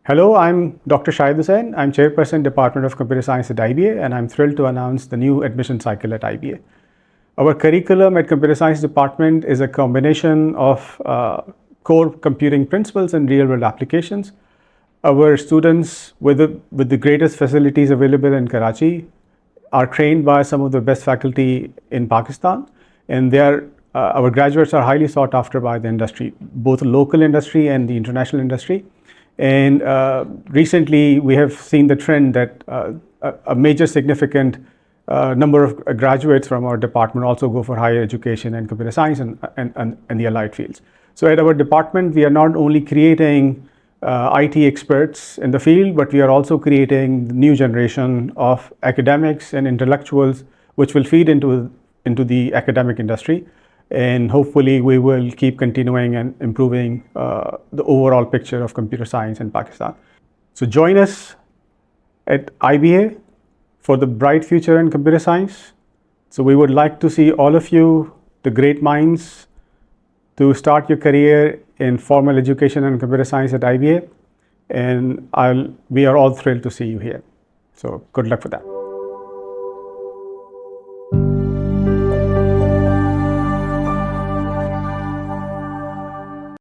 Hello, I'm Dr. Shahid Hussain. I'm Chairperson, Department of Computer Science at IBA, and I'm thrilled to announce the new admission cycle at IBA. Our curriculum at Computer Science Department is a combination of core computing principles and real-world applications. Our students with the greatest facilities available in Karachi are trained by some of the best faculty in Pakistan, and our graduates are highly sought after by the industry, both the local industry and the international industry. And recently, we have seen the trend that a major significant number of graduates from our department also go for higher education and computer science and the allied fields. So at our department, we are not only creating IT experts in the field, but we are also creating the new generation of academics and intellectuals, which will feed into the academic industry. And hopefully we will keep continuing and improving the overall picture of computer science in Pakistan. So join us at IBA for the bright future in computer science. So we would like to see all of you, the great minds, to start your career in formal education and computer science at IBA. And we are all thrilled to see you here. So good luck for that.